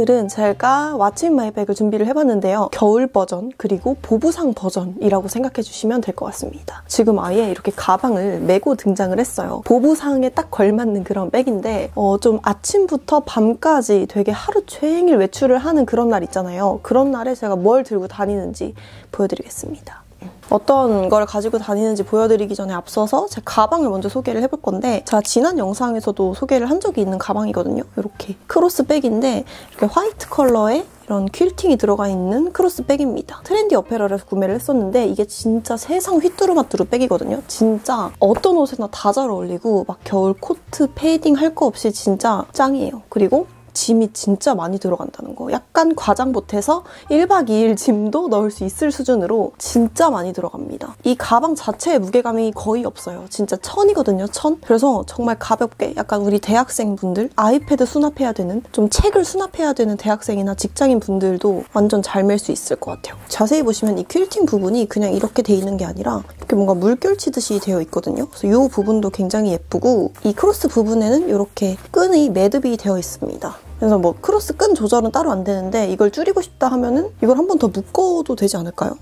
오늘은 제가 What's in my bag을 준비를 해봤는데요. 겨울 버전 그리고 보부상 버전이라고 생각해 주시면 될 것 같습니다. 지금 아예 이렇게 가방을 메고 등장을 했어요. 보부상에 딱 걸맞는 그런 백인데 좀 아침부터 밤까지 되게 하루 종일 외출을 하는 그런 날 있잖아요. 그런 날에 제가 뭘 들고 다니는지 보여드리겠습니다. 어떤 걸 가지고 다니는지 보여드리기 전에 앞서서 제 가방을 먼저 소개를 해볼 건데, 제가 지난 영상에서도 소개를 한 적이 있는 가방이거든요. 이렇게 크로스백인데 이렇게 화이트 컬러에 이런 퀼팅이 들어가 있는 크로스백입니다. 트렌디 어페럴에서 구매를 했었는데 이게 진짜 세상 휘뚜루마뚜루 백이거든요. 진짜 어떤 옷에나 다 잘 어울리고 막 겨울 코트, 패딩 할 거 없이 진짜 짱이에요. 그리고 짐이 진짜 많이 들어간다는 거. 약간 과장 보태서 1박 2일 짐도 넣을 수 있을 수준으로 진짜 많이 들어갑니다. 이 가방 자체의 무게감이 거의 없어요. 진짜 1000이거든요, 1000. 그래서 정말 가볍게 약간 우리 대학생분들, 아이패드 수납해야 되는, 좀 책을 수납해야 되는 대학생이나 직장인 분들도 완전 잘 멜 수 있을 것 같아요. 자세히 보시면 이 퀼팅 부분이 그냥 이렇게 돼 있는 게 아니라 이렇게 뭔가 물결 치듯이 되어 있거든요. 그래서 이 부분도 굉장히 예쁘고, 이 크로스 부분에는 이렇게 끈이 매듭이 되어 있습니다. 그래서 뭐 크로스 끈 조절은 따로 안 되는데 이걸 줄이고 싶다 하면은 이걸 한 번 더 묶어도 되지 않을까요?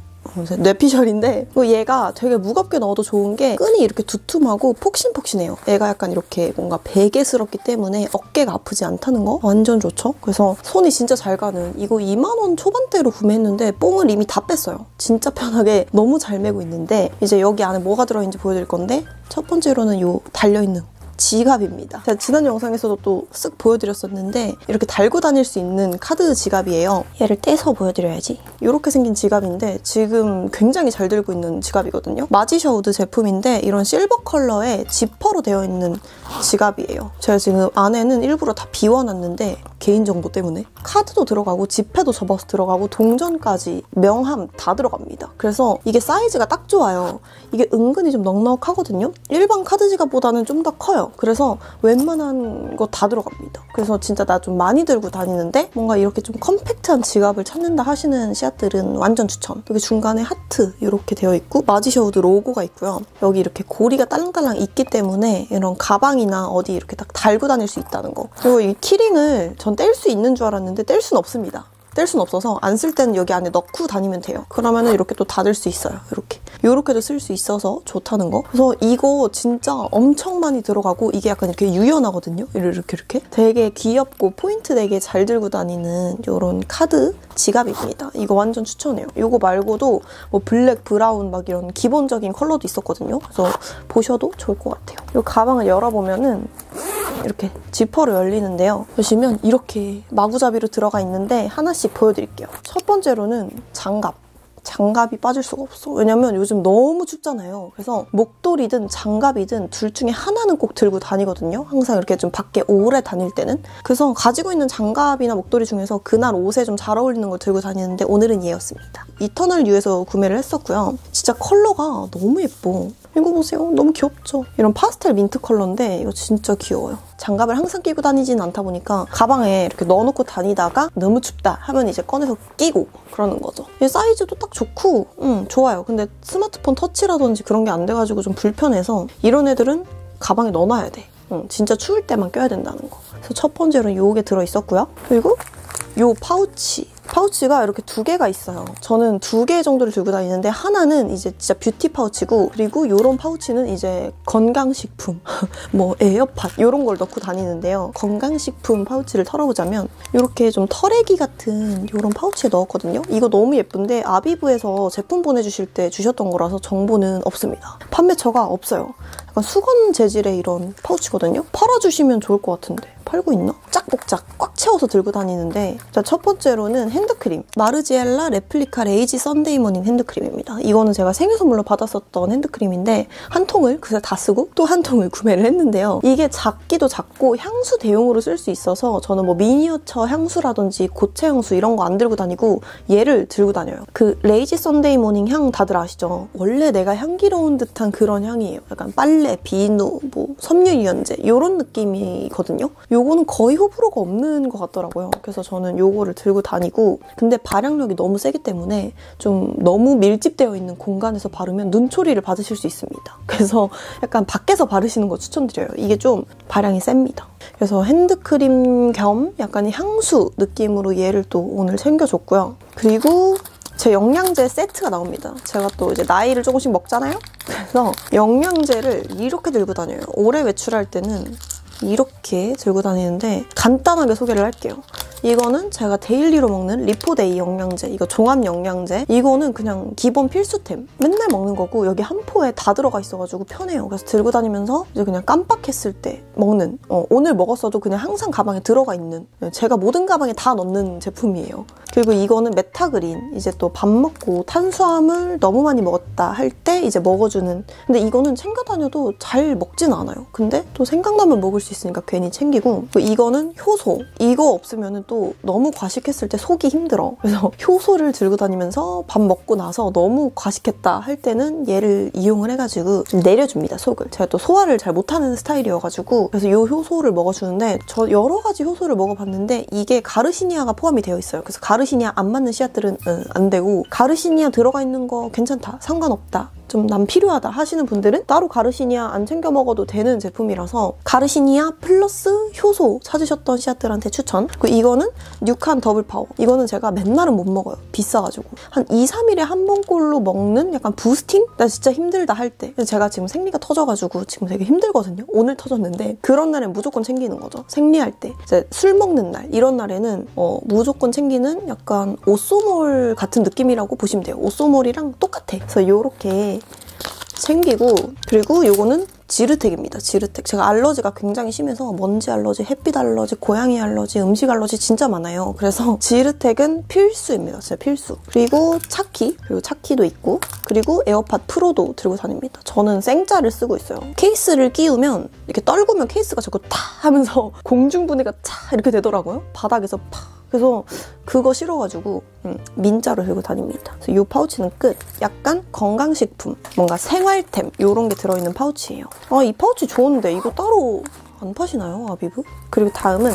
뇌피셜인데 얘가 되게 무겁게 넣어도 좋은 게 끈이 이렇게 두툼하고 폭신폭신해요. 얘가 약간 이렇게 뭔가 베개스럽기 때문에 어깨가 아프지 않다는 거 완전 좋죠? 그래서 손이 진짜 잘 가는, 이거 2만 원 초반대로 구매했는데 뽕을 이미 다 뺐어요. 진짜 편하게 너무 잘 메고 있는데, 이제 여기 안에 뭐가 들어있는지 보여드릴 건데, 첫 번째로는 요 달려있는 지갑입니다. 제가 지난 영상에서도 또 쓱 보여드렸었는데 이렇게 달고 다닐 수 있는 카드 지갑이에요. 얘를 떼서 보여드려야지. 이렇게 생긴 지갑인데 지금 굉장히 잘 들고 있는 지갑이거든요. 마지셔우드 제품인데 이런 실버 컬러의 지퍼로 되어 있는 지갑이에요. 제가 지금 안에는 일부러 다 비워놨는데 개인정보 때문에 카드도 들어가고 지폐도 접어서 들어가고 동전까지, 명함 다 들어갑니다. 그래서 이게 사이즈가 딱 좋아요. 이게 은근히 좀 넉넉하거든요. 일반 카드 지갑보다는 좀 더 커요. 그래서 웬만한 거 다 들어갑니다. 그래서 진짜 나 좀 많이 들고 다니는데 뭔가 이렇게 좀 컴팩트한 지갑을 찾는다 하시는 씨앗들은 완전 추천. 여기 중간에 하트 이렇게 되어 있고 마지셔우드 로고가 있고요. 여기 이렇게 고리가 딸랑딸랑 있기 때문에 이런 가방이나 어디 이렇게 딱 달고 다닐 수 있다는 거. 그리고 이 키링을 전 뗄 수 있는 줄 알았는데 뗄 수는 없습니다. 뗄 수는 없어서 안 쓸 때는 여기 안에 넣고 다니면 돼요. 그러면은 이렇게 또 닫을 수 있어요. 이렇게도 쓸 수 있어서 좋다는 거. 그래서 이거 진짜 엄청 많이 들어가고 이게 약간 이렇게 유연하거든요. 이렇게 되게 귀엽고 포인트 되게 잘 들고 다니는 이런 카드 지갑입니다. 이거 완전 추천해요. 이거 말고도 뭐 블랙, 브라운 막 이런 기본적인 컬러도 있었거든요. 그래서 보셔도 좋을 것 같아요. 이 가방을 열어보면은 이렇게 지퍼로 열리는데요. 보시면 이렇게 마구잡이로 들어가 있는데 하나씩 보여드릴게요. 첫 번째로는 장갑이 빠질 수가 없어. 왜냐면 요즘 너무 춥잖아요. 그래서 목도리든 장갑이든 둘 중에 하나는 꼭 들고 다니거든요. 항상 이렇게 좀 밖에 오래 다닐 때는. 그래서 가지고 있는 장갑이나 목도리 중에서 그날 옷에 좀 잘 어울리는 걸 들고 다니는데 오늘은 얘였습니다. 이터널 U에서 구매를 했었고요. 진짜 컬러가 너무 예뻐. 이거 보세요. 너무 귀엽죠? 이런 파스텔 민트 컬러인데 이거 진짜 귀여워요. 장갑을 항상 끼고 다니진 않다 보니까 가방에 이렇게 넣어놓고 다니다가 너무 춥다 하면 이제 꺼내서 끼고 그러는 거죠. 이 사이즈도 딱 좋고 좋아요. 근데 스마트폰 터치라든지 그런 게 안 돼가지고 좀 불편해서 이런 애들은 가방에 넣어놔야 돼. 진짜 추울 때만 껴야 된다는 거. 그래서 첫 번째로는 요게 들어있었고요. 그리고 요 파우치가 이렇게 2개가 있어요. 저는 2개 정도를 들고 다니는데 하나는 이제 진짜 뷰티 파우치고, 그리고 요런 파우치는 이제 건강식품, 뭐 에어팟 이런 걸 넣고 다니는데요. 건강식품 파우치를 털어보자면 이렇게 좀 털애기 같은 이런 파우치에 넣었거든요. 이거 너무 예쁜데 아비브에서 제품 보내주실 때 주셨던 거라서 정보는 없습니다. 판매처가 없어요. 약간 수건 재질의 이런 파우치거든요. 팔아주시면 좋을 것 같은데 팔고 있나? 짝복짝 꽉 채워서 들고 다니는데, 자, 첫 번째로는 핸드크림. 마르지엘라 레플리카 레이지 썬데이 모닝 핸드크림입니다. 이거는 제가 생일 선물로 받았었던 핸드크림인데 한 통을 그새 다 쓰고 또 한 통을 구매를 했는데요. 이게 작기도 작고 향수 대용으로 쓸 수 있어서 저는 뭐 미니어처 향수라든지 고체 향수 이런 거 안 들고 다니고 얘를 들고 다녀요. 그 레이지 썬데이 모닝 향 다들 아시죠? 원래 내가 향기로운 듯한 그런 향이에요. 약간 빨래, 비누, 뭐 섬유유연제 이런 느낌이거든요. 요거는 거의 호불호가 없는 것 같더라고요. 그래서 저는 요거를 들고 다니고, 근데 발향력이 너무 세기 때문에 좀 너무 밀집되어 있는 공간에서 바르면 눈초리를 받으실 수 있습니다. 그래서 약간 밖에서 바르시는 거 추천드려요. 이게 좀 발향이 셉니다. 그래서 핸드크림 겸 약간 향수 느낌으로 얘를 또 오늘 챙겨줬고요. 그리고 제 영양제 세트가 나옵니다. 제가 또 이제 나이를 조금씩 먹잖아요? 그래서 영양제를 이렇게 들고 다녀요. 오래 외출할 때는 이렇게 들고 다니는데 간단하게 소개를 할게요. 이거는 제가 데일리로 먹는 리포데이 영양제, 이거 종합 영양제. 이거는 그냥 기본 필수템. 맨날 먹는 거고 여기 한 포에 다 들어가 있어가지고 편해요. 그래서 들고 다니면서 이제 그냥 깜빡했을 때 먹는, 오늘 먹었어도 그냥 항상 가방에 들어가 있는, 제가 모든 가방에 다 넣는 제품이에요. 그리고 이거는 메타그린. 이제 또 밥 먹고 탄수화물 너무 많이 먹었다 할 때 이제 먹어주는. 근데 이거는 챙겨 다녀도 잘 먹진 않아요. 근데 또 생각나면 먹을 수 있으니까 괜히 챙기고. 이거는 효소. 이거 없으면 또 너무 과식했을 때 속이 힘들어. 그래서 효소를 들고 다니면서 밥 먹고 나서 너무 과식했다 할 때는 얘를 이용을 해가지고 내려줍니다, 속을. 제가 또 소화를 잘 못하는 스타일이어가지고 그래서 이 효소를 먹어주는데, 저 여러 가지 효소를 먹어봤는데 이게 가르시니아가 포함이 되어 있어요. 그래서 가르시니아 안 맞는 씨앗들은 안 되고, 가르시니아 들어가 있는 거 괜찮다, 상관없다, 좀 난 필요하다 하시는 분들은 따로 가르시니아 안 챙겨 먹어도 되는 제품이라서 가르시니아 플러스 효소 찾으셨던 씨앗들한테 추천. 그리고 이거는 뉴칸 더블 파워. 이거는 제가 맨날은 못 먹어요. 비싸가지고. 한 2, 3일에 한 번꼴로 먹는 약간 부스팅? 나 진짜 힘들다 할 때. 제가 지금 생리가 터져가지고 지금 되게 힘들거든요. 오늘 터졌는데 그런 날엔 무조건 챙기는 거죠. 생리할 때. 이제 술 먹는 날, 이런 날에는 무조건 챙기는 약간 오쏘몰 같은 느낌이라고 보시면 돼요. 오쏘몰이랑 똑같아. 그래서 요렇게 챙기고, 그리고 요거는 지르텍입니다. 지르텍. 제가 알러지가 굉장히 심해서 먼지 알러지, 햇빛 알러지, 고양이 알러지, 음식 알러지 진짜 많아요. 그래서 지르텍은 필수입니다. 진짜 필수. 그리고 차키. 그리고 차키도 있고, 그리고 에어팟 프로도 들고 다닙니다. 저는 생짜를 쓰고 있어요. 케이스를 끼우면 이렇게 떨구면 케이스가 자꾸 타 하면서 공중분해가 차 이렇게 되더라고요. 바닥에서 파. 그래서 그거 싫어가지고 민짜로 들고 다닙니다. 그래서 이 파우치는 끝. 약간 건강식품, 뭔가 생활템 이런 게 들어있는 파우치예요. 아, 이 파우치 좋은데 이거 따로 안 파시나요, 아비브? 그리고 다음은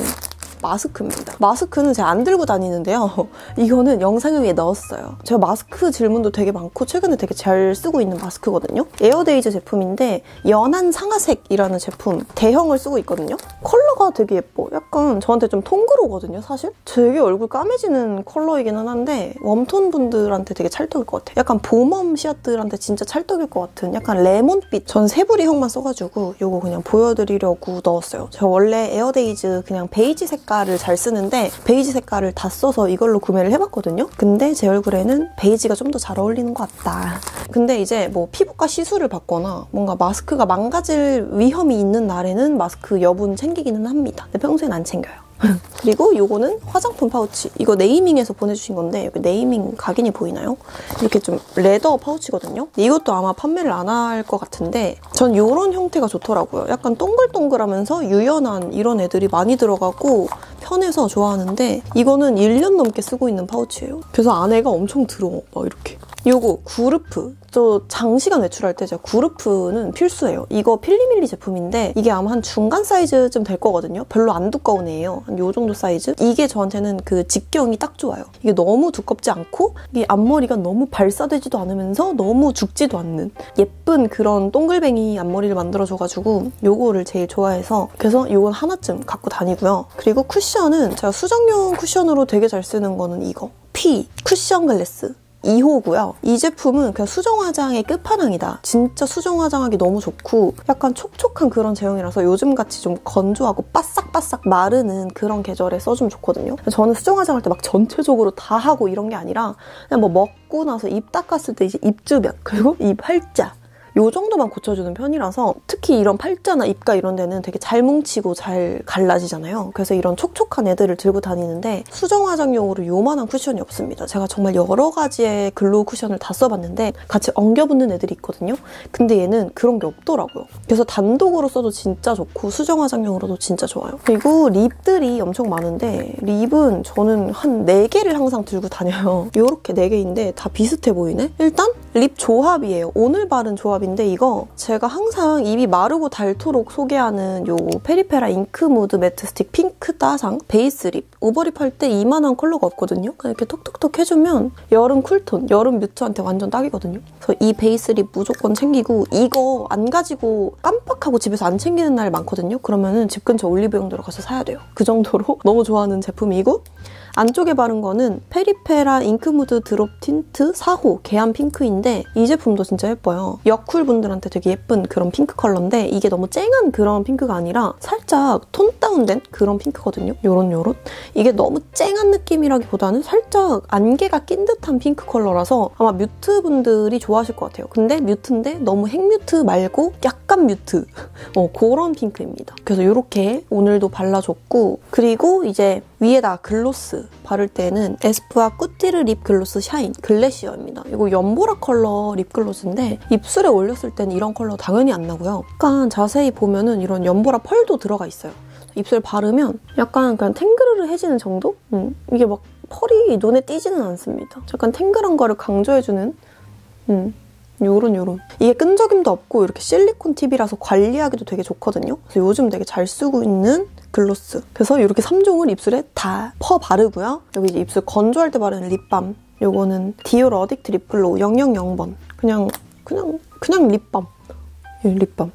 마스크입니다. 마스크는 제가 안 들고 다니는데요. 이거는 영상 위에 넣었어요. 제가 마스크 질문도 되게 많고 최근에 되게 잘 쓰고 있는 마스크거든요. 에어데이즈 제품인데 연한 상아색이라는 제품 대형을 쓰고 있거든요. 컬러가 되게 예뻐. 약간 저한테 좀 통그로거든요, 사실. 되게 얼굴 까매지는 컬러이기는 한데 웜톤 분들한테 되게 찰떡일 것 같아요. 약간 봄웜 씨앗들한테 진짜 찰떡일 것 같은 약간 레몬빛. 전 세부리형만 써가지고 이거 그냥 보여드리려고 넣었어요. 제가 원래 에어데이즈 그냥 베이지 색깔을 잘 쓰는데 베이지 색깔을 다 써서 이걸로 구매를 해봤거든요. 근데 제 얼굴에는 베이지가 좀 더 잘 어울리는 것 같다. 근데 이제 뭐 피부과 시술을 받거나 뭔가 마스크가 망가질 위험이 있는 날에는 마스크 여분 챙기기는 합니다. 근데 평소엔 안 챙겨요. 그리고 요거는 화장품 파우치. 이거 네이밍에서 보내주신 건데 여기 네이밍 각인이 보이나요? 이렇게 좀 레더 파우치거든요. 이것도 아마 판매를 안 할 것 같은데 전 요런 형태가 좋더라고요. 약간 동글동글하면서 유연한 이런 애들이 많이 들어가고 편해서 좋아하는데 이거는 1년 넘게 쓰고 있는 파우치예요. 그래서 안에가 엄청 들어. 막 이렇게. 요거 구르프. 저 장시간 외출할 때 제가 구르프는 필수예요. 이거 필리밀리 제품인데 이게 아마 한 중간 사이즈쯤 될 거거든요. 별로 안 두꺼운 애예요. 한 요 정도 사이즈? 이게 저한테는 그 직경이 딱 좋아요. 이게 너무 두껍지 않고 이 앞머리가 너무 발사되지도 않으면서 너무 죽지도 않는 예쁜 그런 동글뱅이 앞머리를 만들어줘가지고 요거를 제일 좋아해서 그래서 요건 하나쯤 갖고 다니고요. 그리고 쿠션은 제가 수정용 쿠션으로 되게 잘 쓰는 거는 이거. 피 쿠션 글래스. 2호고요. 이 제품은 그냥 수정 화장의 끝판왕이다. 진짜 수정 화장하기 너무 좋고 약간 촉촉한 그런 제형이라서 요즘같이 좀 건조하고 바싹바싹 마르는 그런 계절에 써주면 좋거든요. 저는 수정 화장할 때 막 전체적으로 다 하고 이런 게 아니라 그냥 뭐 먹고 나서 입 닦았을 때 이제 입 주변 그리고 입 팔자 요 정도만 고쳐주는 편이라서 특히 이런 팔자나 입가 이런 데는 되게 잘 뭉치고 잘 갈라지잖아요. 그래서 이런 촉촉한 애들을 들고 다니는데 수정 화장용으로 요만한 쿠션이 없습니다. 제가 정말 여러 가지의 글로우 쿠션을 다 써봤는데 같이 엉겨붙는 애들이 있거든요. 근데 얘는 그런 게 없더라고요. 그래서 단독으로 써도 진짜 좋고 수정 화장용으로도 진짜 좋아요. 그리고 립들이 엄청 많은데 립은 저는 한 4개를 항상 들고 다녀요. 요렇게 4개인데 다 비슷해 보이네? 일단 립 조합이에요. 오늘 바른 조합이 메이크업인데 이거 제가 항상 입이 마르고 닳도록 소개하는 요 페리페라 잉크무드 매트 스틱 핑크 따상 베이스 립. 오버립 할 때 이만한 컬러가 없거든요. 그냥 이렇게 톡톡톡 해주면 여름 쿨톤, 여름 뮤트한테 완전 딱이거든요. 그래서 이 베이스 립 무조건 챙기고 이거 안 가지고 깜빡하고 집에서 안 챙기는 날 많거든요. 그러면은 집 근처 올리브영 들어가서 사야 돼요. 그 정도로 너무 좋아하는 제품이고 안쪽에 바른 거는 페리페라 잉크무드 드롭 틴트 4호 계안 핑크인데 이 제품도 진짜 예뻐요. 여쿨 분들한테 되게 예쁜 그런 핑크 컬러인데 이게 너무 쨍한 그런 핑크가 아니라 살짝 톤 다운된 그런 핑크거든요. 요런. 이게 너무 쨍한 느낌이라기보다는 살짝 안개가 낀 듯한 핑크 컬러라서 아마 뮤트 분들이 좋아하실 것 같아요. 근데 뮤트인데 너무 핵뮤트 말고 약간 뮤트. 그런 핑크입니다. 그래서 이렇게 오늘도 발라줬고 그리고 이제 위에다 글로스 바를 때는 에스쁘아 꾸띠르 립 글로스 샤인 글래시어입니다. 이거 연보라 컬러 립글로스인데 입술에 올렸을 때는 이런 컬러 당연히 안 나고요. 약간 자세히 보면은 이런 연보라 펄도 들어가 있어요. 입술 바르면 약간 그냥 탱그르르해지는 정도? 이게 막 펄이 눈에 띄지는 않습니다. 약간 탱글한 거를 강조해주는 요런. 이게 끈적임도 없고 이렇게 실리콘 팁이라서 관리하기도 되게 좋거든요. 그래서 요즘 되게 잘 쓰고 있는 글로스. 그래서 이렇게 3종을 입술에 다 퍼 바르고요. 여기 이제 입술 건조할 때 바르는 립밤. 요거는 디올 어딕트 립글로우 000번. 그냥 립밤. 립밤.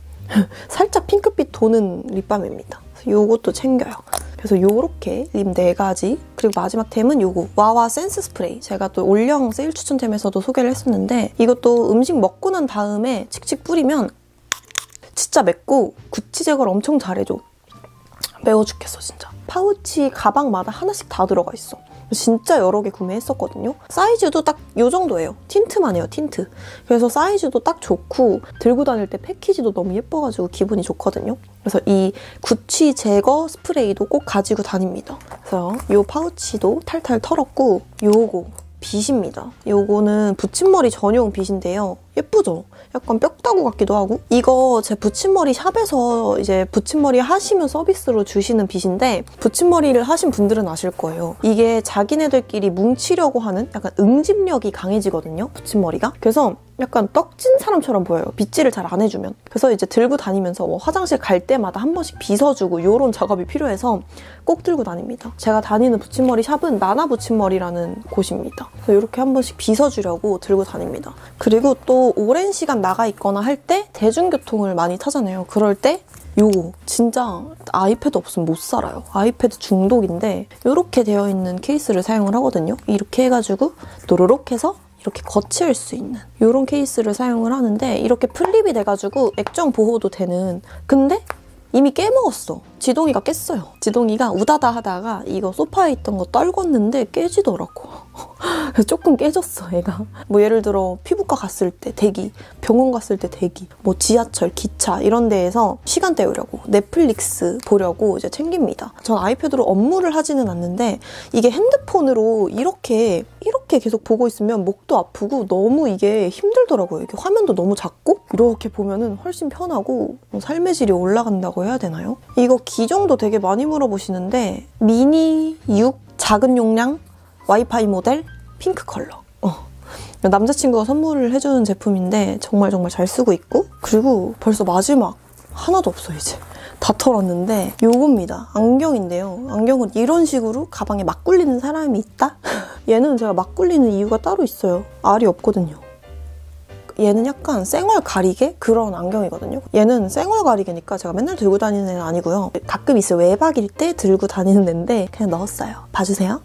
살짝 핑크빛 도는 립밤입니다. 그래서 요것도 챙겨요. 그래서 요렇게 립 4가지 그리고 마지막 템은 요거 와와 센스 스프레이. 제가 또 올영 세일 추천템에서도 소개를 했었는데 이것도 음식 먹고 난 다음에 칙칙 뿌리면 진짜 맵고 구취 제거를 엄청 잘해줘. 매워 죽겠어 진짜. 파우치 가방마다 하나씩 다 들어가 있어. 진짜 여러 개 구매했었거든요. 사이즈도 딱 요 정도예요. 틴트만 해요, 틴트. 그래서 사이즈도 딱 좋고 들고 다닐 때 패키지도 너무 예뻐가지고 기분이 좋거든요. 그래서 이 구취 제거 스프레이도 꼭 가지고 다닙니다. 그래서 요 파우치도 탈탈 털었고 요거 빗입니다. 요거는 붙임머리 전용 빗인데요. 예쁘죠? 약간 뼈다구 같기도 하고 이거 제 붙임머리 샵에서 이제 붙임머리 하시면 서비스로 주시는 빗인데 붙임머리를 하신 분들은 아실 거예요. 이게 자기네들끼리 뭉치려고 하는 약간 응집력이 강해지거든요. 붙임머리가. 그래서 약간 떡진 사람처럼 보여요. 빗질을 잘 안 해주면. 그래서 이제 들고 다니면서 뭐 화장실 갈 때마다 한 번씩 빗어주고 이런 작업이 필요해서 꼭 들고 다닙니다. 제가 다니는 붙임머리 샵은 나나 붙임머리라는 곳입니다. 그래서 이렇게 한 번씩 빗어주려고 들고 다닙니다. 그리고 또 오랜 시간 나가 있거나 할 때 대중교통을 많이 타잖아요. 그럴 때 요거 진짜 아이패드 없으면 못 살아요. 아이패드 중독인데 이렇게 되어 있는 케이스를 사용을 하거든요. 이렇게 해가지고 또르륵 해서 이렇게 거치할 수 있는 이런 케이스를 사용을 하는데 이렇게 플립이 돼가지고 액정 보호도 되는. 근데 이미 깨먹었어. 지동이가 깼어요. 지동이가 우다다 하다가 이거 소파에 있던 거 떨궜는데 깨지더라고. 그래서 조금 깨졌어, 얘가. 뭐 예를 들어 피부과 갔을 때 대기, 병원 갔을 때 대기, 뭐 지하철, 기차 이런 데에서 시간 때우려고 넷플릭스 보려고 이제 챙깁니다. 전 아이패드로 업무를 하지는 않는데 이게 핸드폰으로 이렇게 계속 보고 있으면 목도 아프고 너무 이게 힘들더라고요. 이게 화면도 너무 작고 이렇게 보면은 훨씬 편하고 삶의 질이 올라간다고 해야 되나요? 이거 기종도 되게 많이 물어보시는데 미니 6 작은 용량 와이파이 모델 핑크 컬러. 남자친구가 선물을 해주는 제품인데 정말 잘 쓰고 있고 그리고 벌써 마지막 하나도 없어 이제. 다 털었는데 요겁니다. 안경인데요. 안경은 이런 식으로 가방에 막 굴리는 사람이 있다? 얘는 제가 막 굴리는 이유가 따로 있어요. 알이 없거든요. 얘는 약간 쌩얼 가리개? 그런 안경이거든요. 얘는 쌩얼 가리개니까 제가 맨날 들고 다니는 애는 아니고요. 가끔 있어요. 외박일 때 들고 다니는 애인데 그냥 넣었어요. 봐주세요.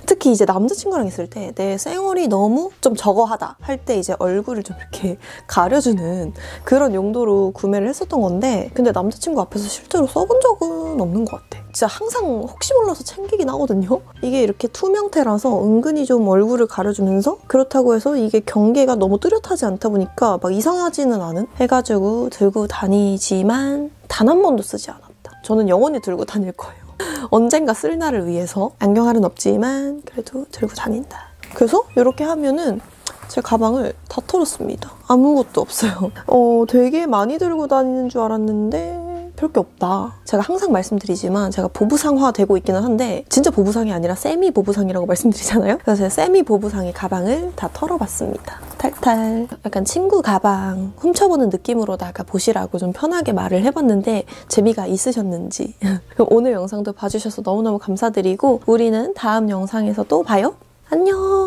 특히 이제 남자친구랑 있을 때 내 쌩얼이 너무 좀 저거하다 할 때 이제 얼굴을 좀 이렇게 가려주는 그런 용도로 구매를 했었던 건데 근데 남자친구 앞에서 실제로 써본 적은 없는 것 같아. 진짜 항상 혹시 몰라서 챙기긴 하거든요. 이게 이렇게 투명태라서 은근히 좀 얼굴을 가려주면서 그렇다고 해서 이게 경계가 너무 뚜렷하지 않다 보니까 막 이상하지는 않은 해가지고 들고 다니지만 단 한 번도 쓰지 않았다. 저는 영원히 들고 다닐 거예요. 언젠가 쓸 날을 위해서 안경알은 없지만 그래도 들고 다닌다. 그래서 이렇게 하면은 제 가방을 다 털었습니다. 아무것도 없어요. 되게 많이 들고 다니는 줄 알았는데 별게 없다. 제가 항상 말씀드리지만 제가 보부상화 되고 있기는 한데 진짜 보부상이 아니라 세미 보부상이라고 말씀드리잖아요. 그래서 제가 세미 보부상의 가방을 다 털어봤습니다. 탈탈. 약간 친구 가방 훔쳐보는 느낌으로다가 보시라고 좀 편하게 말을 해봤는데 재미가 있으셨는지. 그럼 오늘 영상도 봐주셔서 너무너무 감사드리고 우리는 다음 영상에서 또 봐요. 안녕.